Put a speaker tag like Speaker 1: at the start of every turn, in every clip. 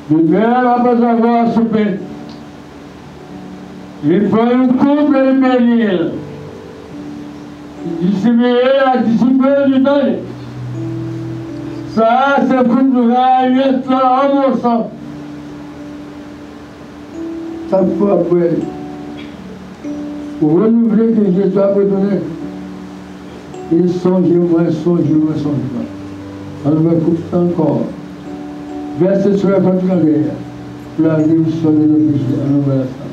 Speaker 1: Même après avoir soupé, il faut une coupe de menil. Distribuer la discipline du temps. Ça, c'est pour nous ramener en sang. Ça faut après. Pour renouveler que Jésus a donné. Et songez-moi. On va couper encore. Verset sur la partie de la guerre. La rémission de nos péchés. On va la faire.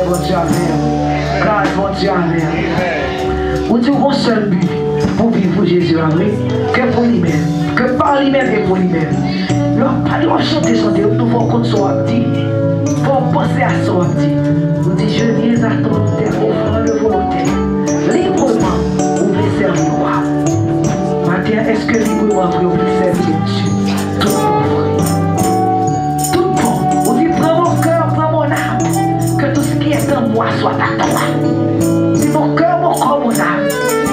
Speaker 2: mon Dieu, amen. Grâce, mon Dieu, amen. Vous dites un seul but pour vivre pour Jésus, amen. Que pour lui-même. Que par lui-même et pour lui-même. Pas de chanter, nous devons compter sur un petit. Il faut penser à son petit. Nous disons, je viens à ton terre, offrant de volonté. Librement, vous voulez servir moi. Matin, est-ce que librement, vous voulez servir Dieu? Tout bon. Tout bon. Vous dites, prends mon cœur, prends mon âme. Que tout ce qui est en moi soit à toi. Dis mon cœur, mon corps, mon âme.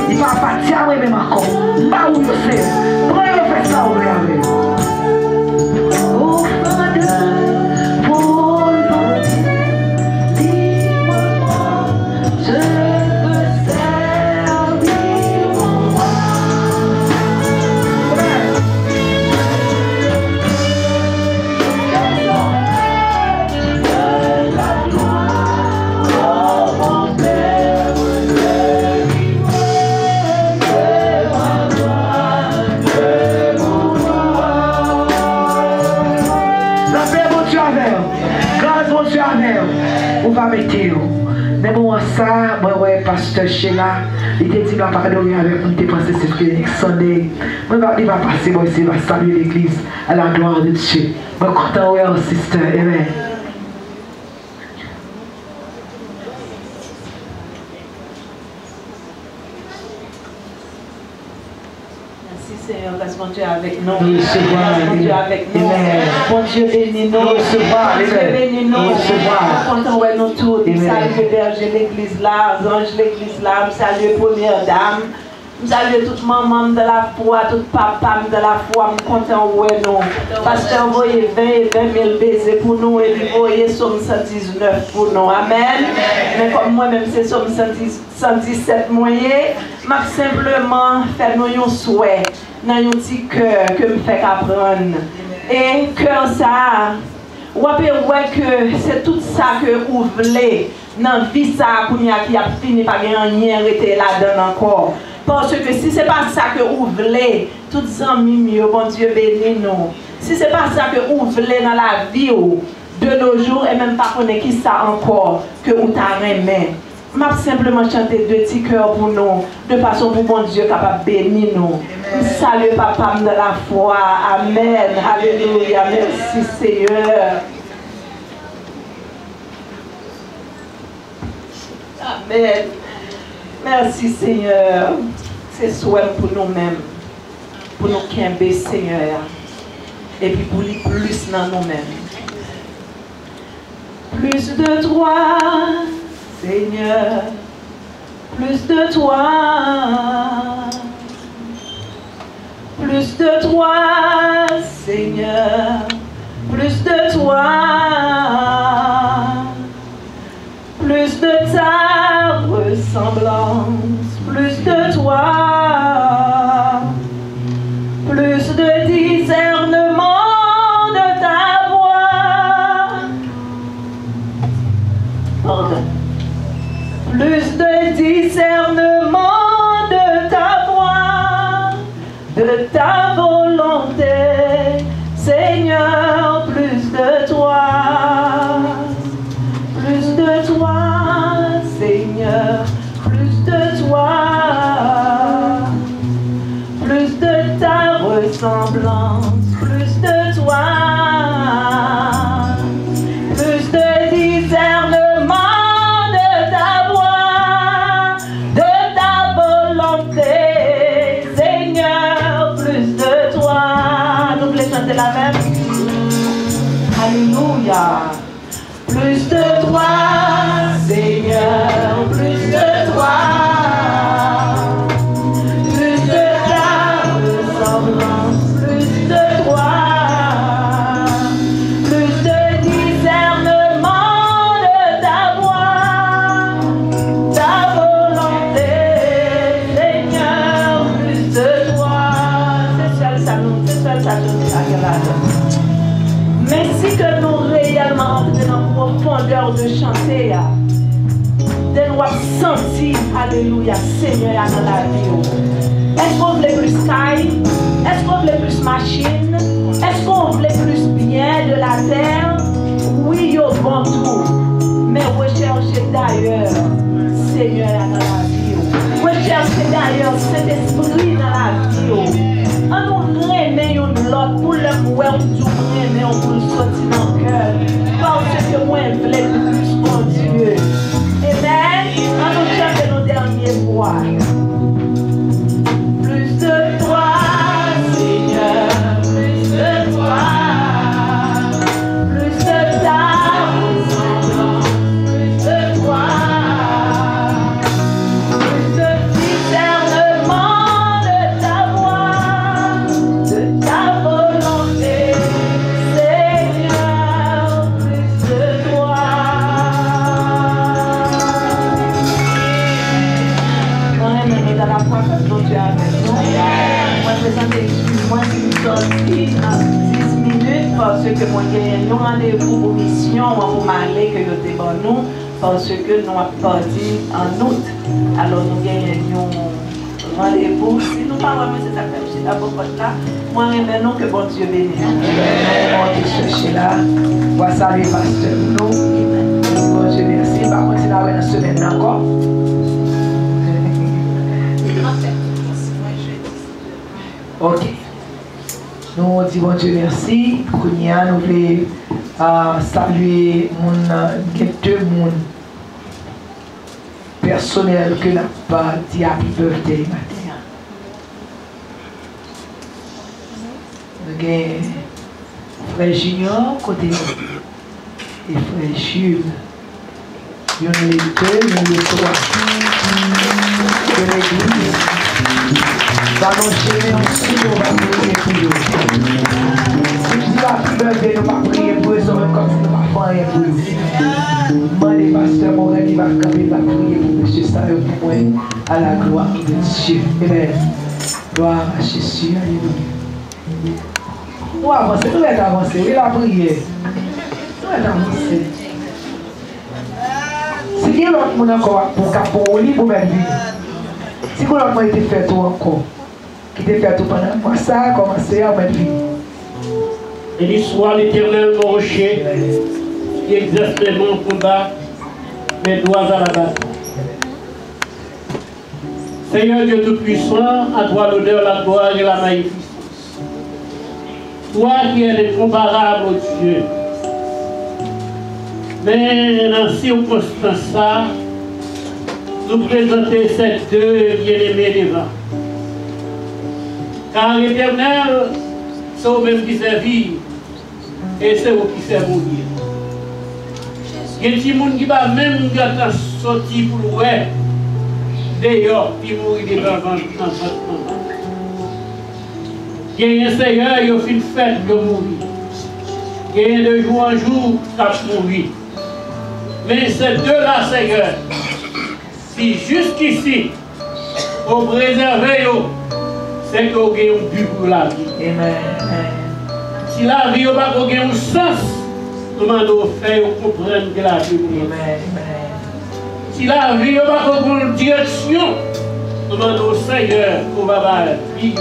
Speaker 2: Il va partir à moi-même encore. Pas où je sais. Prends le fait ça, vous voulez. Ou va mettre mais bon ça moi ouais pasteur Sheila il te dit va pas adorer avec nous t'es pensé c'est Phoenix Sunday moi il va passer moi aussi va saluer l'église à la gloire de Dieu moi content ouais sister amen.
Speaker 3: Seigneur, laisse mon Dieu avec nous.
Speaker 2: Laisse
Speaker 3: mon Dieu avec nous. Mon Dieu bénis nous. Mon Dieu bénis nous. Content ouais nous tous. Salut le berger l'église là, ange l'église là, salut première dame. Salut toute maman de la foi, tout papa de la foi, je suis content ouais nous. Pasteur envoyé 20 000 baisers pour nous et puis envoyé Somme 119 pour nous. Amen. Mais comme moi-même c'est Somme 117 moyen, je simplement faire nous un souhait dans un petit cœur que je fais apprendre. Et cœur ça, vous voyez que c'est tout ça que vous voulez dans la vie ça qui a fini par rien arrêter là-dedans encore. Parce que si ce n'est pas ça que vous voulez, tous les amis mieux, bon Dieu bénis nous. Si ce n'est pas ça que vous voulez dans la vie de nos jours, et même pas connaître qui ça encore, que vous t'arrêtez. Je vais simplement chanter deux petits cœurs pour nous, de façon pour bon Dieu capable de bénir nous. Salut papa de la foi. Amen. Alléluia. Merci Seigneur. Amen. Merci Seigneur. C'est souhait pour nous-mêmes. Pour nous qui aiment Seigneur. Et puis pour lui plus dans nous-mêmes. Plus de toi, Seigneur. Plus de toi. Plus de toi, Seigneur. Plus de toi. Plus de ta ressemblance, plus de toi, plus de discernement de ta voix, pardon, plus de discernement de ta voix, de ta volonté, Seigneur, plus de toi. Plus de toi, Seigneur, plus de toi, plus de ta ressemblance, plus de toi, plus de discernement de ta voix, de ta volonté, Seigneur, plus de toi. Nous voulons chanter la même. Alléluia. Plus de toi, Seigneur, plus de toi, plus de ta ressemblance, plus de toi, plus de discernement de ta voix, ta volonté, Seigneur, plus de toi. C'est seul ça nous agrade. Mais si que nous réellement dans la profondeur de chanter, de nous sentir, alléluia, Seigneur dans la vie. Est-ce qu'on voulait plus sky? Est-ce qu'on voulait plus machine? Est-ce qu'on voulait plus bien de la terre? Oui, yo bon tout. Mais recherchez fire, Saint-Esprit dans la vie. On nous remet l'autre pour le mouer, on nous remet, on peut sortir dans le cœur. Parce que moi, je voulais plus mon Dieu. Amen. On nous chante nos derniers voix. Plus de toi, Seigneur, plus de toi. Plus de ta présence, plus de toi. Plus de discernement de ta voix, de ta volonté, Seigneur, plus de toi. On est mené dans la foi parce que Dieu est avec nous. Moi, excuse-moi si nous sortis en 10 minutes parce que moi, j'ai un rendez-vous pour mission, pour m'aller que nous devons nous, parce que nous avons parti en août. Alors, nous gagnons rendez-vous. Si nous parlons de cette affaire, c'est d'abord là. Moi, nous que bon Dieu bénisse. On est cherché là. Voici les pasteurs. Nous, bon Dieu merci. Par contre, c'est la semaine encore. Ok. Nous disons bon Dieu merci. Nous voulons saluer deux mondes personnels que n'a pas dit happy birthday matin. Nous avons frère Junior côté et frère Jules. Il y en a les deux, il y en a les trois. De l'église. Dans nos chemins aussi, on va prier pour eux. Si tu dis happy birthday, nous va prier pour eux, comme si nous ne pas faire rien pour eux. Moi, les pasteurs, mon ami va prier pour M. Sayo pour moi, à la gloire de Dieu. Amen. Gloire à Jésus. Alléluia. Nous avançons, nous allons avancer. Oui, la prière. Nous allons avancer. Si il y a l'autre monde encore pour lui, pour mettre vie. Si vous l'avez été fait tout encore, qui était fait tout pendant moi, ça a commencé à mettre vie.
Speaker 4: Béni soit l'Éternel, mon rocher, qui exerce les bons combats, mes doigts à la bataille. Seigneur Dieu Tout-Puissant, à toi l'honneur, la gloire et la magnificence. Toi qui es incomparable, oh Dieu. Mais dans ces circonstances, nous présenter ces deux bien-aimés devant. Car l'Éternel, c'est vous-même qui servit et c'est vous qui servez mourir. Il y a des gens qui va même sortir pour le ouais, d'ailleurs, puis mourir devant votre maman. Il y a un Seigneur, il a fait une fête de mourir. Il y a de jour en jour, ça mourir. Mais ces deux-là, Seigneur, si jusqu'ici, vous préservez, c'est que vous avez un but pour la vie.
Speaker 3: Amen.
Speaker 4: Si la vie n'a pas un sens, nous devons faire comprendre que la vie est.
Speaker 3: Amen.
Speaker 4: Si la vie n'a pas une direction, nous devons Seigneur pour la vie qui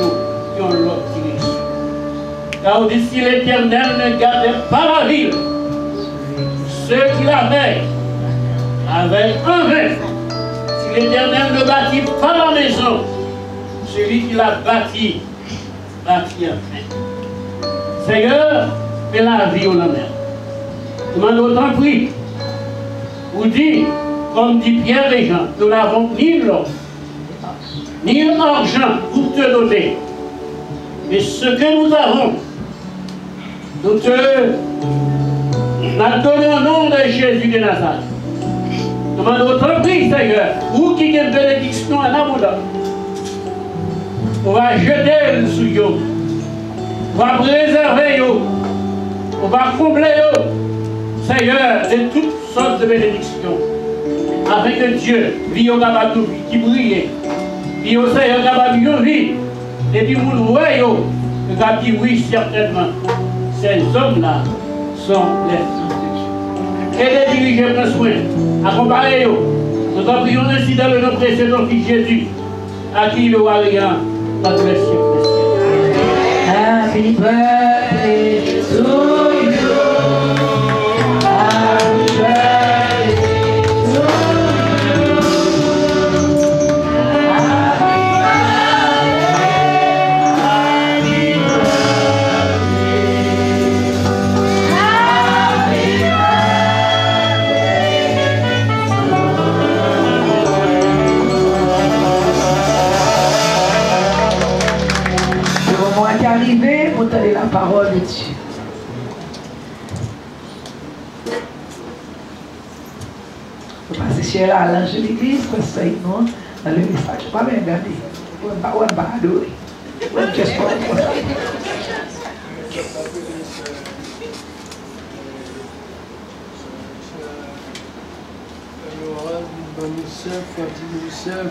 Speaker 4: ont l'autre direction. Car on dit si l'Éternel ne garde pas la ville, ceux qui la mettent avec un vain. Si l'Éternel ne bâtit pas la maison, celui qui l'a bâti, bâtit en vain. Seigneur, fais la vie au la mer. Demande autant pris. Vous dites, comme dit Pierre et Jean, nous n'avons ni l'or, ni l'argent pour te donner. Mais ce que nous avons, nous te donnons au nom de Jésus de Nazareth. Demande autant pris, Seigneur, vous qui avez une bénédiction en abondance. On va jeter sur vous. On va préserver vous. On va combler vous, Seigneur, de toutes sortes de bénédictions. Afin que Dieu, vie au capable de vie, qui brille, vie au Seigneur capable de vie, et puis vous voyez, vous avez dit oui, certainement, ces hommes-là sont les fils de Dieu. Et les dirigeants prennent soin, accompagnez-vous. Nous en prions ainsi dans le nom précieux de notre Fils Jésus, à qui le roi rien, notre siècle.
Speaker 3: Happy birthday to you. Happy birthday to you. Happy
Speaker 2: Parce que si elle a l'ange de l'église, parce que non, dans le message, je ne vais pas me regarder. On ne va pas adorer. On ne casse pas.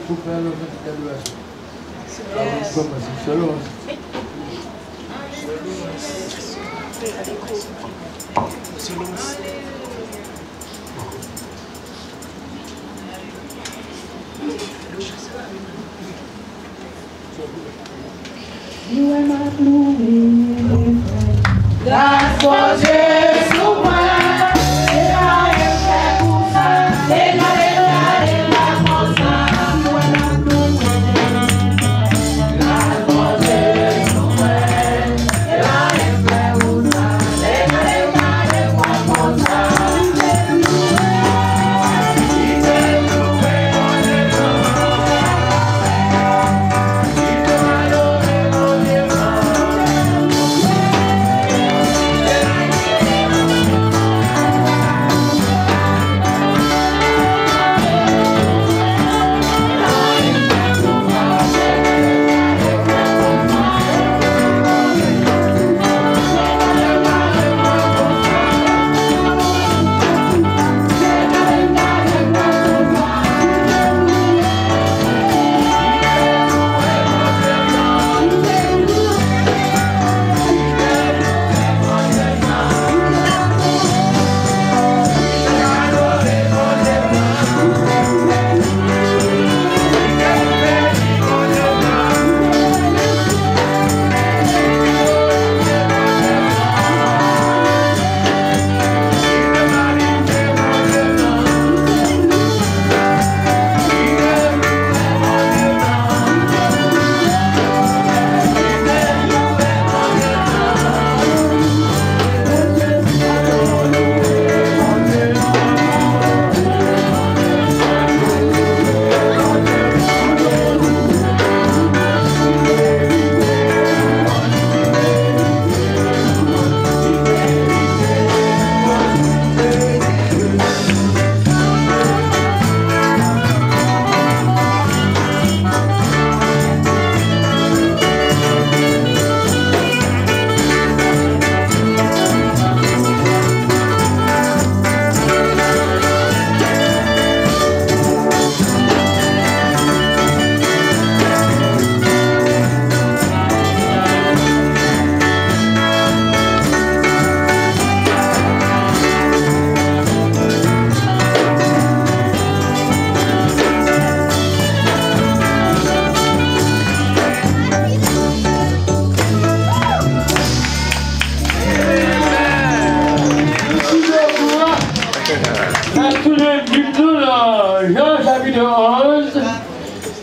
Speaker 1: Pour faire le d'adoration. Selon.
Speaker 3: You are not moving. That's for Jesus.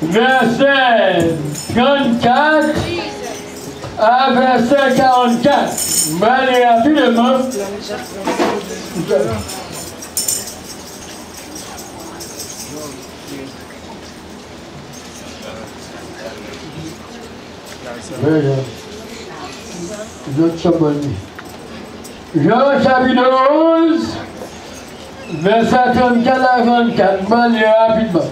Speaker 1: Verset 34 à verset 44. Je vais aller rapidement. Jean chapitre 11, verset 34 à 44. Je vais aller rapidement.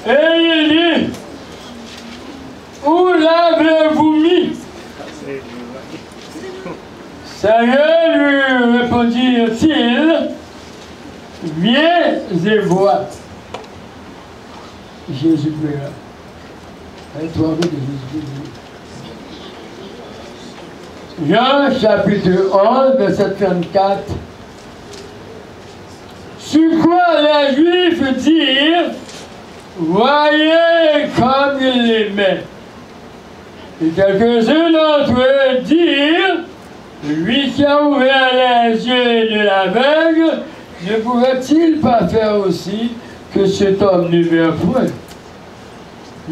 Speaker 1: Et il dit, où l'avez-vous mis? Seigneur, lui répondit-il, viens et vois. Jésus pria. Et toi, avec Jésus. Jean chapitre 11, verset 34. Sur quoi les Juifs dirent, voyez comme il l'aimait. Et quelques-uns d'entre eux dirent, lui qui a ouvert les yeux de l'aveugle, ne pouvait-il pas faire aussi que cet homme ne meure point?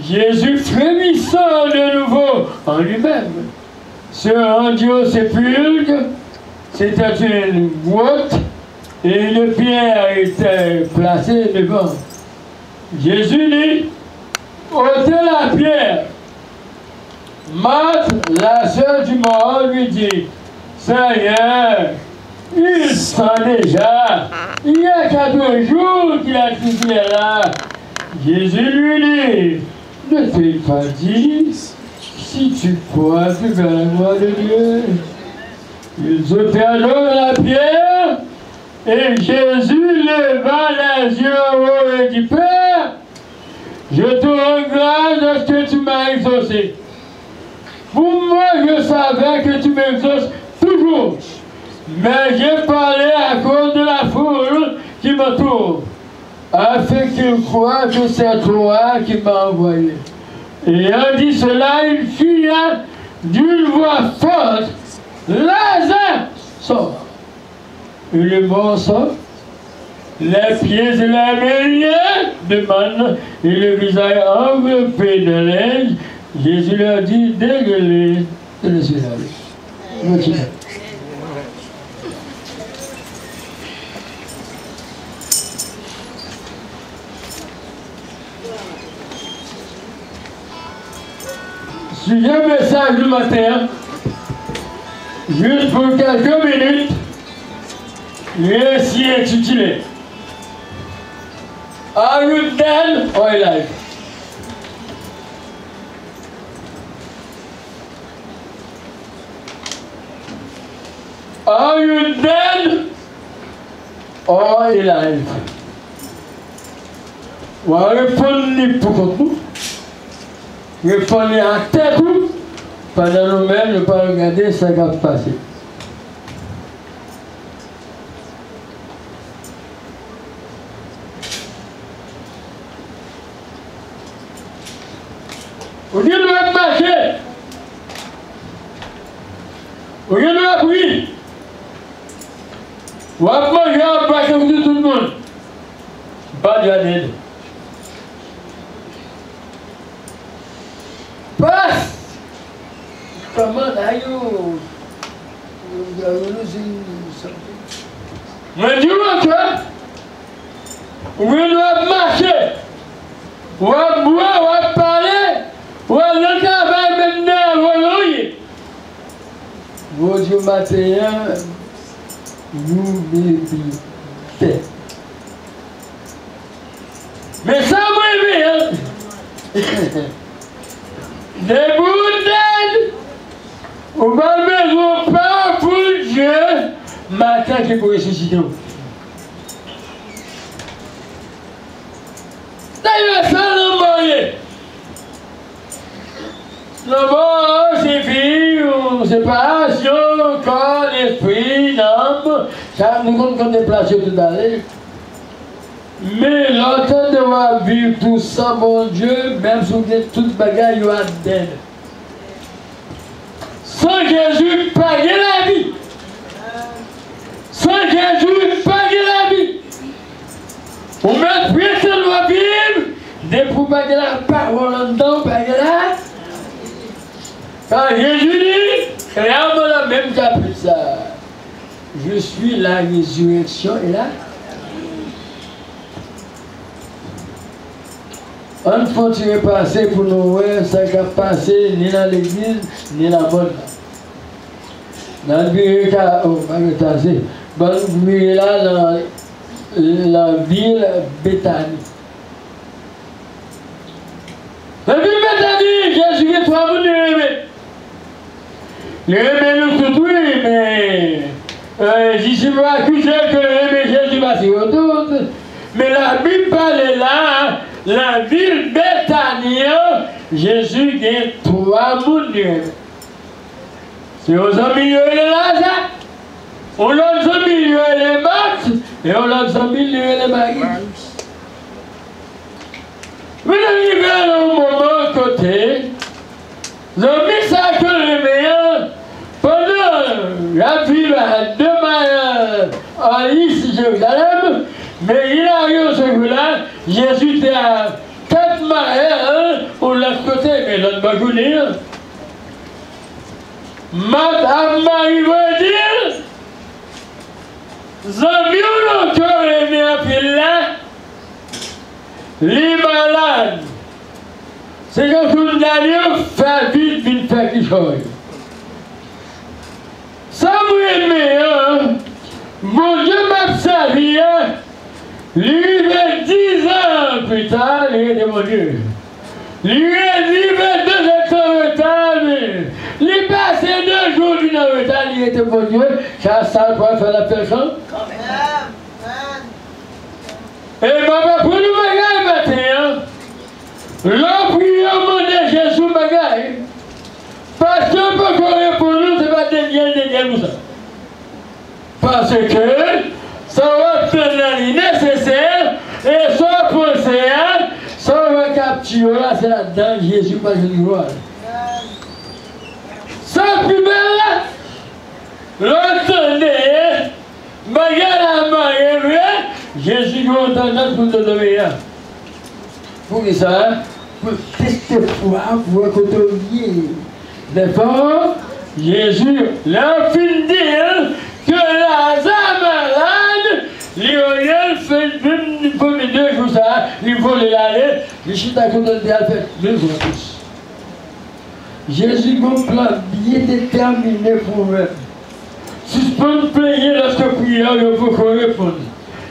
Speaker 1: Jésus, frémissant de nouveau en lui-même, se rendit au sépulcre. C'était une grotte et une pierre était placée devant. Jésus dit, ôtez la pierre. Marthe, la sœur du mort, lui dit, Seigneur, il sent déjà, il y a 4 jours qu'il a quitté là. Jésus lui dit, ne t'ai pas dit, si tu crois, tu verras la gloire de Dieu. Ils ôtèrent alors la pierre, et Jésus leva les yeux au haut et dit, Père, je te rends grâce de ce que tu m'as exaucé. Pour moi, je savais que tu m'exauces toujours, mais j'ai parlé à cause de la foule qui m'entoure, afin qu'ils croient que c'est toi qui m'as envoyé. Et en dit cela, il cria d'une voix forte, Lazare, sort. Et le mort sort, les pieds et la main de manne et le visage enveloppé de linge. Jésus leur dit, dégueulez et laissez aller. Continuez. Sujet message du matin, juste pour quelques minutes, ainsi intitulé Are you dead or alive? Are you dead or alive? On va répondre pour nous. Répondre à tête pendant nous-mêmes, ne pas regarder ce qui va passer. Au lieu de marcher, au lieu de prier, on va manger en bas comme tout le monde. Pas de l'aide. Passe! Comment d'ailleurs? Mais dis-moi toi, on doit marcher, on va boire, on va parler, on va le travail maintenant, on va louer. Vos Dieu matin, nous méditez. Mais ça m'a hein? Des bouteilles, on va maison pas pour Dieu, matin qui pour ressusciter. D'ailleurs, ça le moyen. Le mot, c'est vie, séparation, corps, esprit, âme. Ça nous compte qu'on déplace tout à l'heure. Mais l'entendre de vivre tout ça, mon Dieu, même si vous êtes toute bagaille, vous êtes dead. Sans Jésus, pas de la vie. Sans Jésus, pas de la vie. Pour mettre personne va vivre, des pour pas de la parole en dedans, pas de la. Quand Jésus dit, clairement la même chapitre ça. Je suis la résurrection et la. On ne continue pas passer pour nous voir, ça qui a passé ni dans l'église, ni dans le monde. Dans le bureau, là, dans la ville Béthanie. La ville Béthanie, Jésus est toi, vous l'aimez. L'aimez nous tous, oui, mais si je veux accuser que l'aimez Jésus va s'y retourner. Mais la Bible parle là, la ville Béthanie, Jésus gagne 3 mounions. C'est aux milieu de Lazare, on l'a au milieu de Marthe, et on l'a au milieu de Marie. Vous arrivez au moment côté, vous avez mis ça que le meilleur, pendant la ville à 2 miles en Lys, Jérusalem, mais il arrive ce jour-là, Jésus était à 4 miles, on l'a côté, mais l'autre va venir. Madame Marie va dire, Zambiou encore aimé un peu là, les malades C'est quand tout le monde fait vite, vite, fait quelque chose. Ça vous aimez, hein? Mon Dieu m'a servi, hein? Lui, 10 ans plus tard, il était mon Dieu. Lui, 22 ans en retard, mais il passait 2 jours en retard, il était mon Dieu. Ça doit faire la personne. Et maman, pour nous bagaille matin, l'on prie au nom de Jésus bagaille. Parce que pour nous, ce n'est pas des ça. Parce que ça va être nécessaire et soit pensé, ça va capturer, c'est là-dedans Jésus pas de gloire. Ça plus belle, l'entendez, bagarre à manger, Jésus nous entend pour te donner. Pour ça, pour tester foi, pour côtoyer. D'abord, Jésus l'a fait dire que Lazare malade, Lionel fait une première 2 jours ça, il vole l'aller, il chute à côté de fait 2 jours plus. Jésus a un plan bien déterminé pour eux. Suspendre prier lorsque prière, il faut qu'on réponde.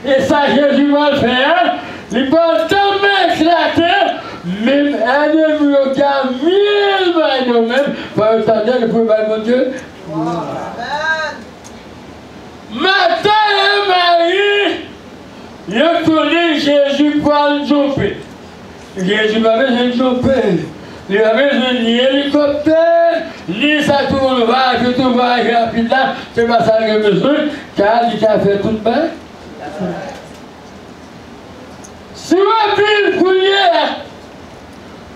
Speaker 1: Et ça, Jésus va le faire. Il va tellement éclater, même un ennemi qui a 1000 mailles même, va entendre le premier mon Dieu. Matin et Marie, je connais Jésus pour le jumper. Jésus m'a besoin de jumper. Il a besoin d'hélicoptère, ni ça tourne, je tourne rapide là, c'est pas ça que j'ai besoin, car il a fait tout bien. Si on veut prière,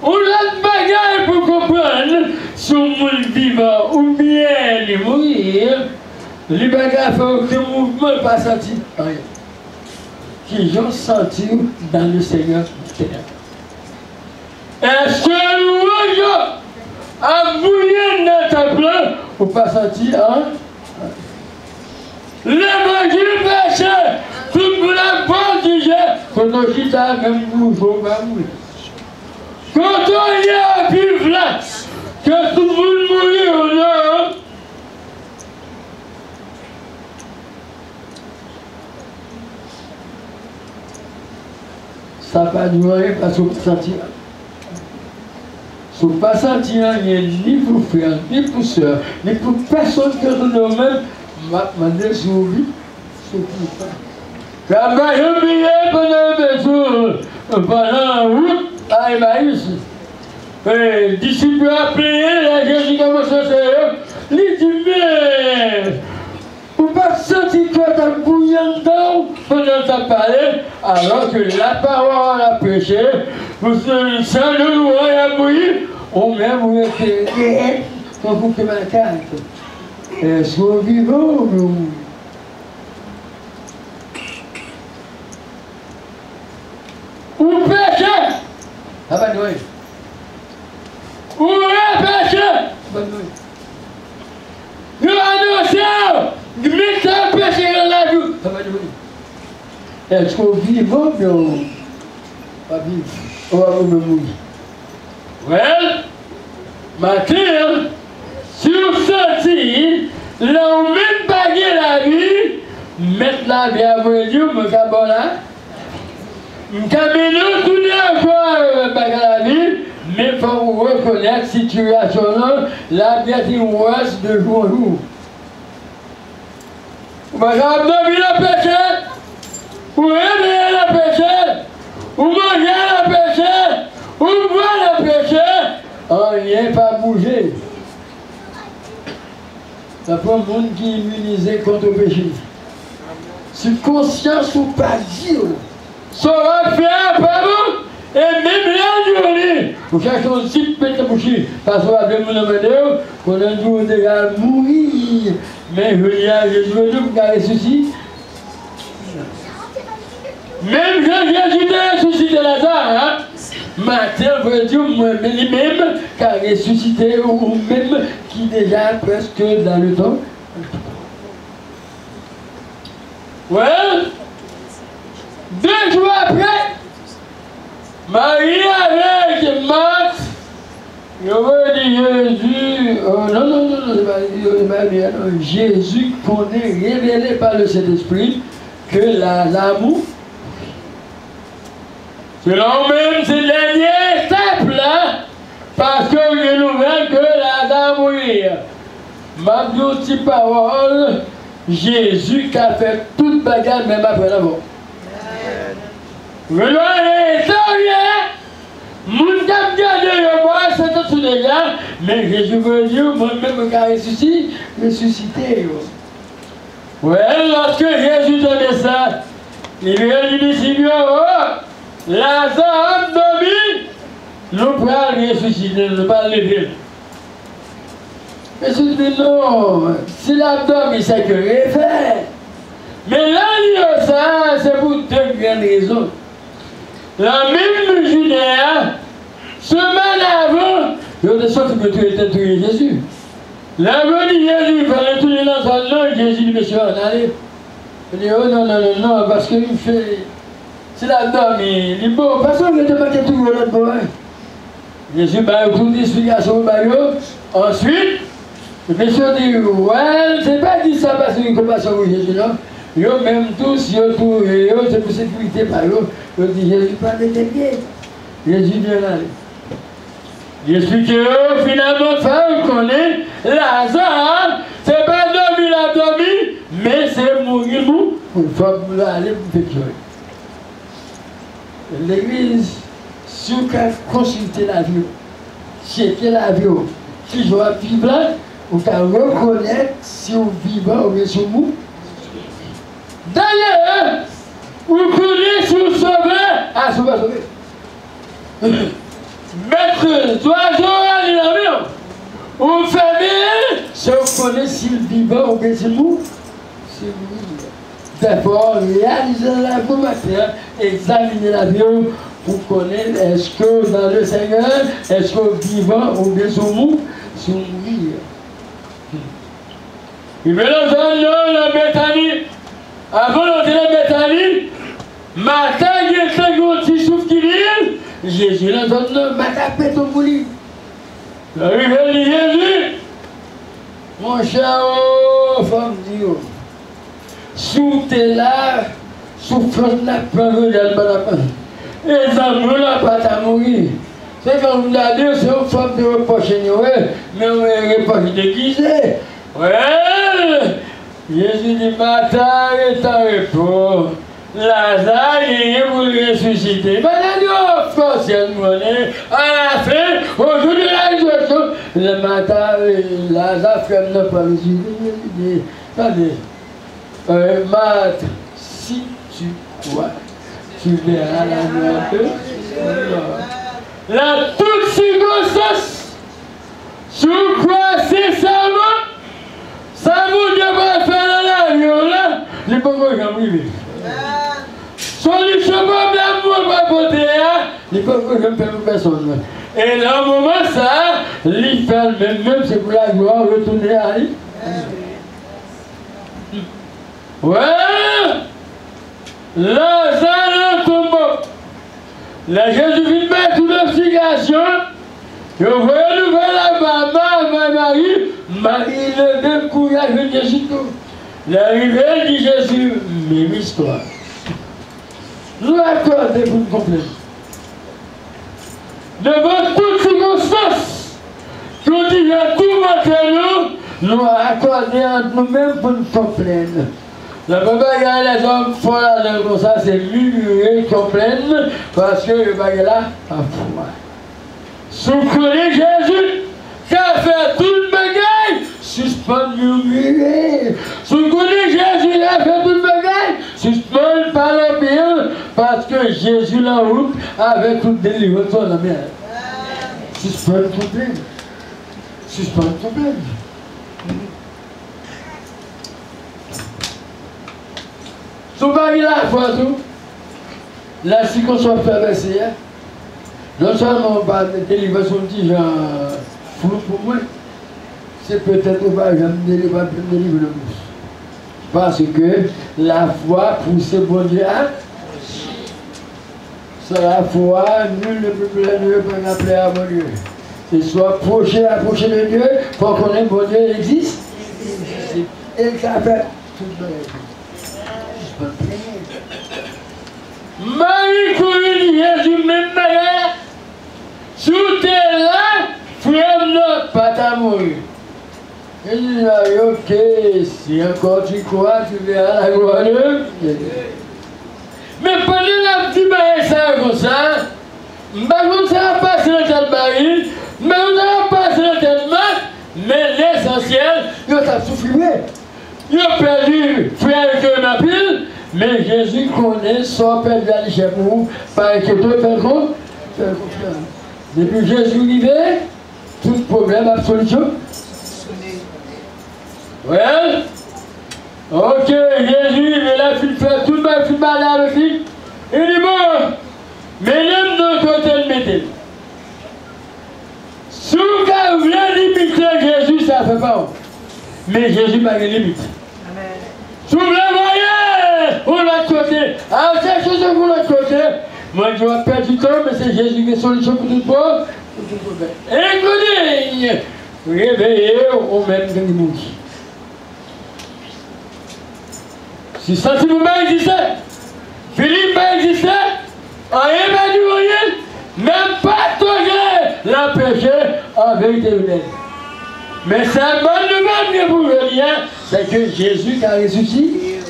Speaker 1: on a de bagaille pour comprendre si on est vivant ou bien il mourir, les bagailles font que le mouvement pas senti rien. Qui ont senti dans le Seigneur du terre. Est-ce que nous avons bouillé dans ta plan ou pas senti hein? L'évangile péché, tout le monde a pas digé, quand on dit ça, même nous, on va mourir. Quand on y a vivre là, que tout le monde mourit, non? Ça n'a pas duré parce qu'on peut sentir. Si on ne peut pas sentir rien, ni pour frère, ni pour soeur, ni pour personne que nous-mêmes, je suis sauvé. Quand je oublié pendant la route à Emmaüs, les disciples ont appelé, Jésus commence à se il dit, mais vous ne pas sentir que tu as bouillant dedans pendant que tu as parlé, alors que la parole a péché, vous sans le loin a bouilli, ou même vous êtes quand vous faites ma carte. Est-ce que vous vivez ou vous? Ou péché? Ah ben oui. Ou péché? Ben oui. Nous annonçons, nous mettons péché dans la vie. Ah ben oui. Est-ce que vous vivez ou pas vivre? Ou vous mourir? Well, matin, si vous sentez, là où même pas la vie, mettre la vie à vous dire, je suis bon là. Je suis tout encore la vie, mais il faut reconnaître la situation là, la vie est worse de jour en jour. Vous avez envie de péché, vous aimez le péché, vous mangez le péché, vous boivez le péché, rien pas bouger. Ça prend le monde qui est immunisé contre le péché. Si conscience ou pas dire, ça va faire pas bon, et même la journée, vous cherchez un petit peu de boucher, parce qu'on va bien me demander qu'on a dû déjà mourir. Mais je dis à Jésus, vous avez ressuscité. Même Jésus a ressuscité Lazare, hein? Matin, veut dire lui-même qui a ressuscité ou même qui déjà presque dans le temps. Ouais. 2 jours après, Marie avec Marthe Jésus, non, Jésus connaît, révélé par le Saint-Esprit, que l'amour, selon même ces derniers étapes là, parce que je nous veux que l'amour, ma petite parole, Jésus qui a fait toute bagarre même après la mort. Je dois aller mon cap garde le bois, c'est tout les gars, mais Jésus veut dire, moi-même, quand ressuscité. Ouais, lorsque Jésus donnait ça, il lui a dit, Seigneur, oh, Lazare a dormi, nous pouvons ressusciter, nous ne pas lever. Jésus dit, non, s'il a dormi, c'est que réveil. Mais là, il ça, c'est pour deux grandes raisons. La même Judéa, semaine avant, il y a des sortes que tu étais tué Jésus. La venue de Jésus, il fallait tout les dans son nom, Jésus dit, monsieur, on allait. Il dit, oh non, parce qu'il fait. C'est la dame, il dit, bon, parce qu'on était pas tout l'autre bois. Jésus m'a eu toute l'explication, ensuite, le monsieur dit, ouais, c'est pas dit ça parce qu'il y a une compassion pour Jésus, non? Yo même tous, yo tout, yo c'est pour sécurité par eux. Yo dit Jésus pas délégué. Jésus vient là. J'explique que finalement, femme connaît Lazare, c'est pas dormi la dormi, mais c'est mourir pour aller pour faire joie. L'église, si vous consultez la vie, checker la vie, si je vois vivre là, vous pouvez reconnaître si vous vivez ou bien si vous. D'ailleurs, vous connaissez si vous sauvez, ah, si vous ne sauvez. Maître d'oiseau à l'avion, vous fermez, si vous connaissez s'il vivant ou bien s'il mourut. D'abord, réalisez la matin, examinez l'avion pour connaître est-ce que dans le Seigneur, est-ce que vivant ou bien s'il mourut, s'il mourir. Il veut nous donner la Bethanie. Avant d'entrer dans Bethanie, Martha était un petit souffle qui dit, Jésus l'a donné, Martha pète au bouli. La rivière dit Jésus, mon cher, femme dit, sous tes là, souffrant la preuve de la et les amours là, pas à mourir. C'est quand vous l'avez dit, c'est une forme de reproche, mais on est reproche déguisé. Ouais! Jésus dit, Martha est en repos. Lazare est pour ressusciter. Madame dit, oh, forcément, à la fin, au jour de la résurrection, Martha, Lazare frère n'a pas ressuscité. Attendez, Martha, si tu crois, tu verras la gloire de Dieu. La toute circonstance, tu crois sincèrement, ça vous devrait faire dans l'avion là, je ne peux pas priver. Solution problème pour ma beauté, je ne peux pas faire personne. Et dans le moment ça, il fait même c'est pour la gloire retourner à lui. Ouais! Lazare tombe. La Jésus vient mettre une investigation. Je vois une nouvelle à Marie le courage de Jésus. L'arrivée de Jésus, même histoire. Nous accordons pour nous comprendre. Devant toutes circonstances, nous disons tout maintenant, nous accordons entre nous-mêmes pour nous comprendre. La bagarre, les hommes font là comme ça, c'est murmurer, comprennent, parce que le bagarre là, a foi. Si vous connaissez Jésus, qui a fait toute bagaille, suspend murmurer. Si vous connaissez Jésus, qui a fait toute bagaille, suspend parler bien, parce que Jésus la route avec toute délivrance dans la mer. Suspend le problème. Suspend le problème. Souvent il a la foi tout. La circonstance traversée. Non seulement on parle de délivrance, on dit genre flou pour moi. C'est peut-être pas jamais délivrer le bouche. Parce que la foi pousse bon Dieu à. C'est la foi, nul ne peut appeler à mon Dieu. Et soit approché de Dieu pour qu'on ait bon Dieu existe. Et ça fait tout le monde. Marie-Corinne, Jésus, même manière, sous tes là, frère, non, pas ta mourir. Et il dit, ok, si encore tu crois, tu verras la gloire de Dieu. Mais pendant la petite barrière, ça comme ça, je ça va passer dans cette barrière, ça va passer dans cette main, mais l'essentiel, il a souffert. Il a perdu frère que ma pile, mais Jésus connaît son père de la chez vous, par que toi, faire confiance. Depuis Jésus arrivé, tout problème a solution. Ouais. Ok, Jésus, il est là, il fait tout le monde, il mal avec lui. Il dit bon, mais même de côté de métier. Si vous voulez limiter Jésus, ça ne fait pas. Mais Jésus n'a pas de limite. Si vous voulez voyer, pour l'autre côté, alors c'est chose pour l'autre côté. Moi, je vais perdre du temps, mais c'est Jésus qui est solution pour tout le monde. Écoutez, réveillez au même que nous mourir. Si sentiment pas existait, Philippe pas existait, rien pas du rien, même pas tolérer l'empêcher en vérité humaine. Mais c'est une bonne nouvelle que vous voulez dire, c'est que Jésus qui a ressuscité.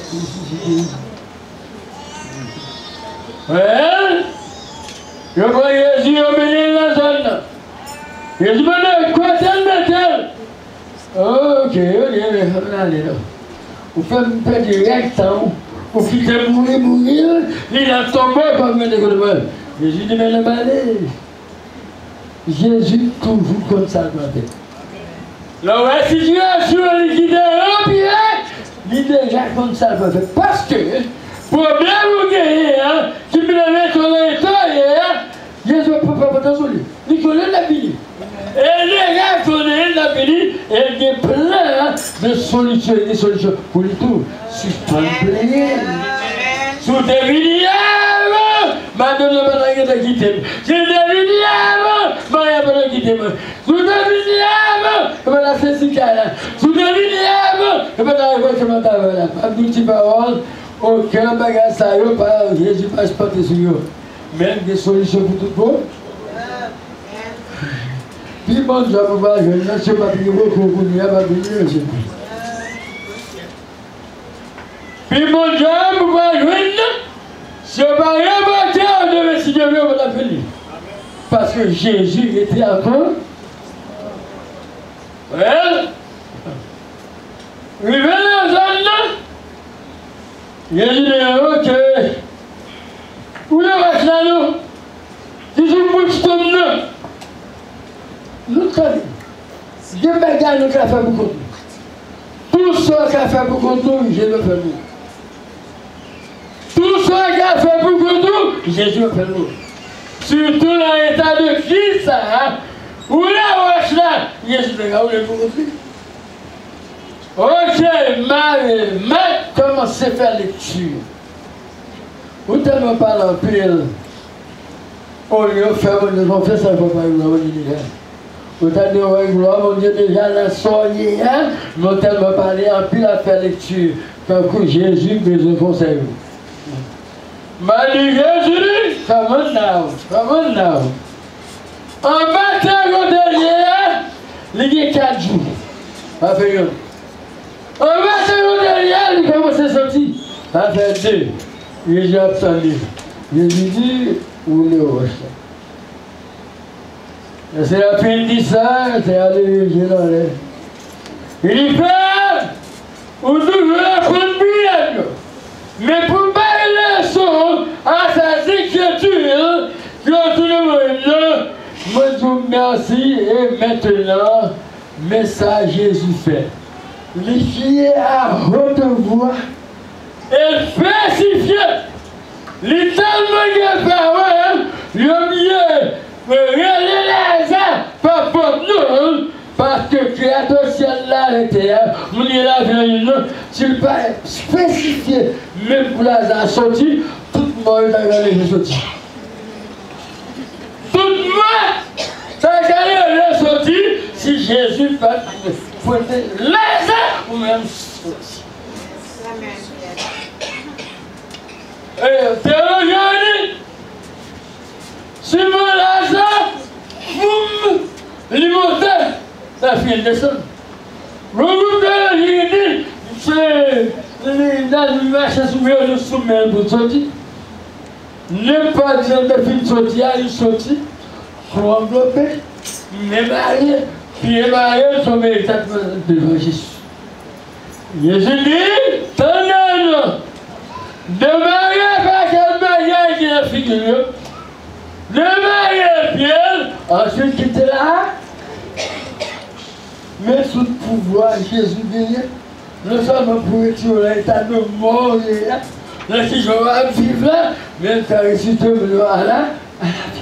Speaker 1: Ouais, je vois Jésus au milieu de la zone. Jésus me dit, quoi tel? Ok, allez là. Vous faites un peu direct, vous faites mourir, il a tombé comme un économie. Jésus dit, mais le balai. Jésus toujours comme ça doit être. La situation, il dit, il est déjà comme ça doit être. Parce que, pour bien vous guérir, si vous l'avez tourné, Jésus ne peut pas vous sauver. Il connaît la vie. Et les gars connaissent la vie, et il y a plein de solutions, des solutions pour les tout. Si tu te plais, sous des vidéos, madame ne va pas quitter. Si des vidéos, Maria va pas quitter. Sous des vidéos, elle va la faire si calme. Sous des vidéos, elle va la voir comment tu vas là. Pas de petites paroles, aucun bagage, ça y est, pas Jésus passe pas sur eux. Même des solutions pour tout le monde. Puis bon, je vais voir, je ne sais pas plus gros pour vous dire, puis mon Dieu, vous voyez, je ne vais pas remonter en devait si Dieu veut, on va l'appeler. Parce que Jésus était encore. Ouais. Il venait dans zone là. Jésus dit, ok. Où est le là, nous? Si je vous dis comme nous. Nous travaillons. Dieu m'a gagné nous qui a fait beaucoup. Tout ce qui a fait beaucoup de nous, Jésus le fait nous. Tout ce qui a fait beaucoup de nous, Jésus le fait nous. Surtout dans l'état de Christ, où la roche là, Jésus le fait nous. Ok, Marie, commencez à faire lecture. Vous tellement parlé en pile. Au lieu de faire une confesse, ça ne faut pas une vous avez dit, oui, gloire, mon Dieu, déjà, la soirée, nous avons tellement parlé en pile à faire lecture. Quand Jésus besoin de conseil. M'a dit, Jésus, come on now. En bataille derrière, il y a 4 jours. Après, en bataille derrière, il commence à sortir. Après 2, Jésus a abstendu. Jésus dit, où est le roche? C'est la fin de ça, c'est aller dans l'air. Il dit, Père, vous devez apprendre bien. Mais pour parler le son à sa écriture, que tout le monde, moi je vous remercie et maintenant, message Jésus fait. Les filles à haute voix et spécifié. Les tellement de paroles, le mieux. Regardez les uns, pas pour nous, parce que Créateur ciel là et terre, nous y la vie, tu ne peux pas spécifier, même pour la sortie, tout le monde a regardé les sorties. Tout le monde a regardé pas pointer Lazare ou même sorti. Et théologie, si mon Lazare, boum, l'immoté, ça fait descendre. Le théologie dit, c'est l'animation souveraine de sommeil pour sortir. Ne pas dire de fin sortir, il sortit, faut envelopper, mais marié, puis marié, son véritable devant Jésus. Jésus dit, tenez-nous, de marier par quel mariage qui est figuré, de marier Pierre, ensuite quitter là, mais sous le pouvoir Jésus vient, nous sommes pour retirer l'état de mort, là, si je vais vivre là, même ta ressuscité à la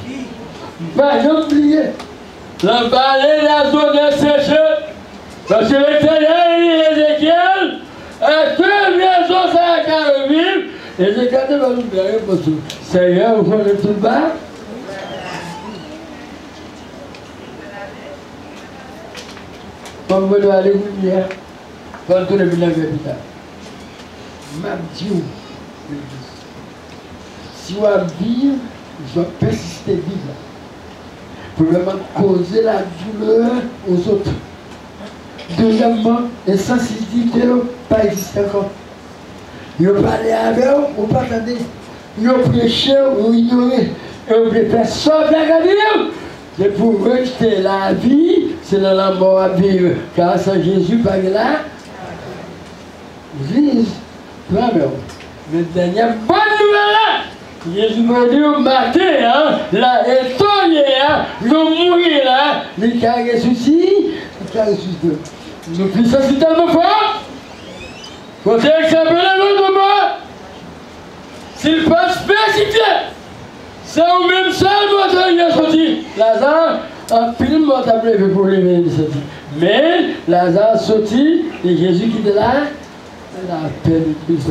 Speaker 1: vie. Pas oublier. La vallée, la zone est séchée. Parce que l'Éternel et Ézéchiel, et deux maisons ça à vivre. Ézéchiel va nous faire pour tout. Seigneur, vous voulez tout bas? Comme vous devez aller vous dire, quand tout le monde est là. Ma Dieu. Si on va vivre, je vais persister vivre. Pour vraiment causer la douleur aux autres. Deuxièmement, les sensibilités pas existent encore. Ils ont parlé avec eux, ou pas attendez. Ils ont prêché ou ignoré. Et on ne faire sortir la vie. C'est pour rejeter la vie, c'est dans la mort à vivre. Car sans Jésus, pas là. L'église, mais dernière bonne nouvelle là, Jésus m'a dit au matin, hein, là, étonné, hein, le mourir là, les cas ressuscités, les cas ressuscités. Nous puissons c'est tellement fort, quand c'est exemple de mort, s'il passe spécifié, c'est au même seul mot qui est sorti. Lazare, un pile mot à prévu pour les sorti. Mais Lazare sorti, et Jésus qui était là, la peine de Christ.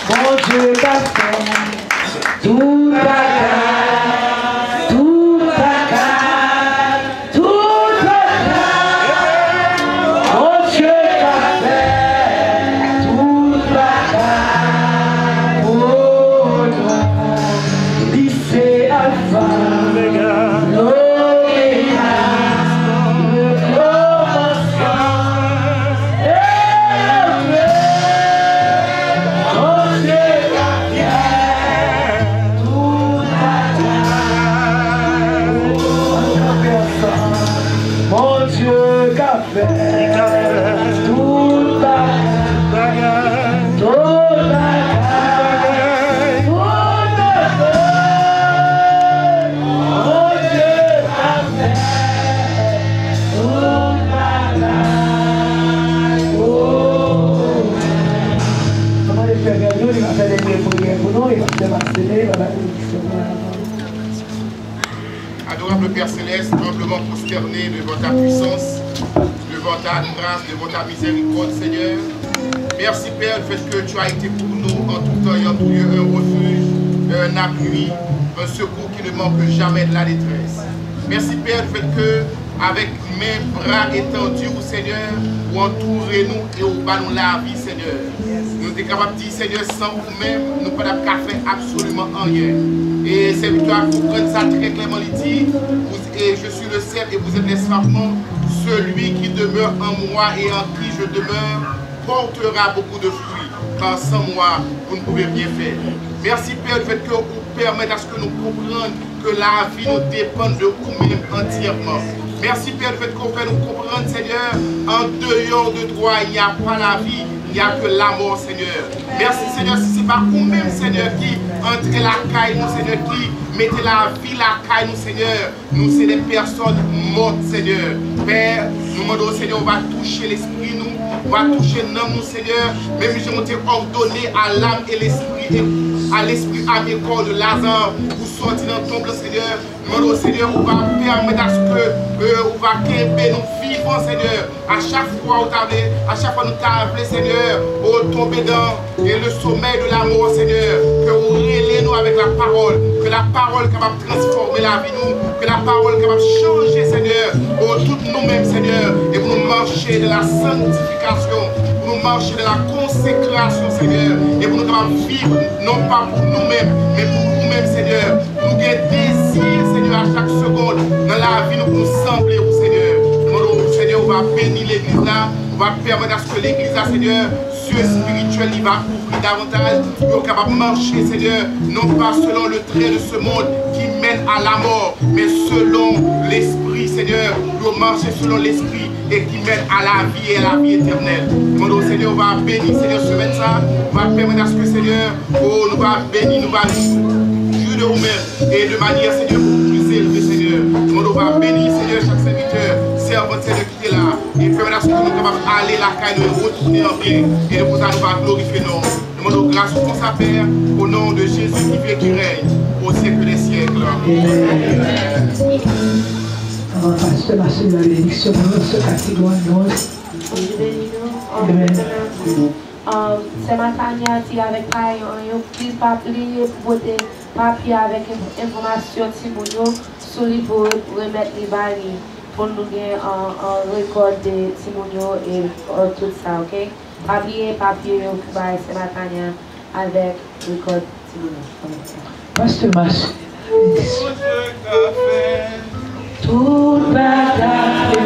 Speaker 2: Mon Dieu t'a fait tout ta grâce, tout ta grâce, tout ta grâce. Mon Dieu t'a fait tout ta grâce. Oh non, lycée Alpha,
Speaker 5: Adorable Père Céleste, humblement prosterné devant ta puissance, devant ta grâce, devant ta miséricorde, Seigneur. Merci Père, du fait que tu as été pour nous en tout temps et en tout lieu un refuge, un appui, un secours qui ne manque jamais de la détresse. Merci Père, du fait que avec mes bras étendus, Seigneur, vous entourez-nous et vous battez la vie, Seigneur. Nous sommes capables de dire, Seigneur, sans vous-même, nous ne pouvons pas faire absolument rien. Et c'est victoire, vous prenez ça très clairement, dit, et je suis le cep et vous êtes l'escarpement, celui qui demeure en moi et en qui je demeure portera beaucoup de fruits, car sans moi, vous ne pouvez rien faire. Merci Père, du fait que vous permettez à ce que nous comprenions que la vie nous dépend de vous-même entièrement. Merci Père, du fait qu'on fait nous comprendre, Seigneur, en dehors de toi, il n'y a pas la vie, il n'y a que la mort, Seigneur. Merci Seigneur, si ce n'est pas vous-même, Seigneur, qui entrez la caille, nous, Seigneur, qui mettez la vie, la caille, nous, Seigneur. Nous, c'est des personnes mortes, Seigneur. Père, nous demandons, Seigneur, on va toucher l'esprit, nous, on va toucher l'âme, nous, Seigneur. Même si on t'ai ordonné à l'âme et l'esprit, à l'esprit, à mes corps de Lazare, pour sortir dans ton tombe, Seigneur. Nous demandons, Seigneur, on va permettre à ce que, on va qu'aimer nous vivons, Seigneur. À chaque fois, nous t'avons, Seigneur, pour tomber dans le sommeil de la mort, Seigneur. Que vous relèvez nous avec la parole, que la parole capable de transformer la vie nous, que la parole capable de changer, Seigneur, pour toutes nous-mêmes, Seigneur, et pour nous marcher de la sanctification, pour nous marcher de la consécration, Seigneur, et pour nous capables de vivre, non pas pour nous-mêmes, mais pour nous-mêmes, Seigneur. Nous avons désir, Seigneur, à chaque seconde dans la vie, nous pour nous sembler au Seigneur. Nous, Seigneur, on va bénir l'église là, on va permettre à ce que l'église là, Seigneur, Dieu spirituel, il va ouvrir davantage, nous sommes capables de marcher, Seigneur, non pas selon le trait de ce monde qui mène à la mort, mais selon l'esprit, Seigneur, nous marcher selon l'esprit et qui mène à la vie et à la vie éternelle. Nous, Seigneur, on va bénir, Seigneur, ce matin, on va permettre à ce que, Seigneur, oh, nous va bénir, nous va de vous-même et de manière, Seigneur, beaucoup plus élevée, Seigneur. Nous va bénir, Seigneur, chaque serviteur, servant, Seigneur, qui est là, et permettre à ce que nous sommes capables d'aller la caille, de retourner en bien, et de vous allons glorifier nous. Nous demandons grâce pour sa Père, au nom de Jésus qui vit et qui règne, au siècle des siècles.
Speaker 2: Avant pasteur, ma soeur, la bénédiction pour nous, ce catégorie,
Speaker 6: c'est ma tania qui avec pareil, qui pas plier voter papier avec information Timounio sur les pour remettre les barils pour nous gagner un record de Timounio et tout ça, ok? Papier, c'est ma tania avec record Timounio.
Speaker 2: Pasteur Mas. Tout bataille.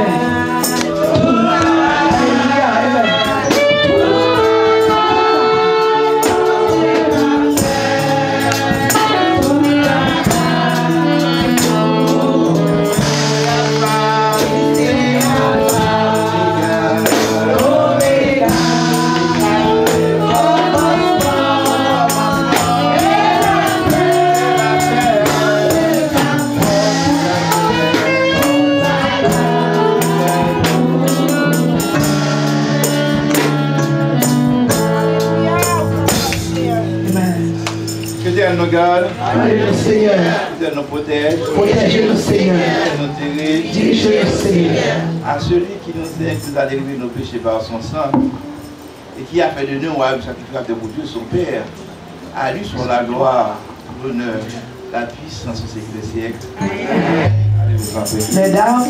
Speaker 7: Nous garde,
Speaker 2: le Seigneur,
Speaker 7: nous protège,
Speaker 2: protégez-nous, Seigneur,
Speaker 7: nous dirige,
Speaker 2: dirigez-nous, Seigneur.
Speaker 7: À celui qui nous a délivré nos péchés par son sang et qui a fait de nous un sacrificateur pour Dieu, son Père, à lui sont la gloire, l'honneur, la puissance au siècle des siècles. Allez vous frapper.
Speaker 2: Mesdames,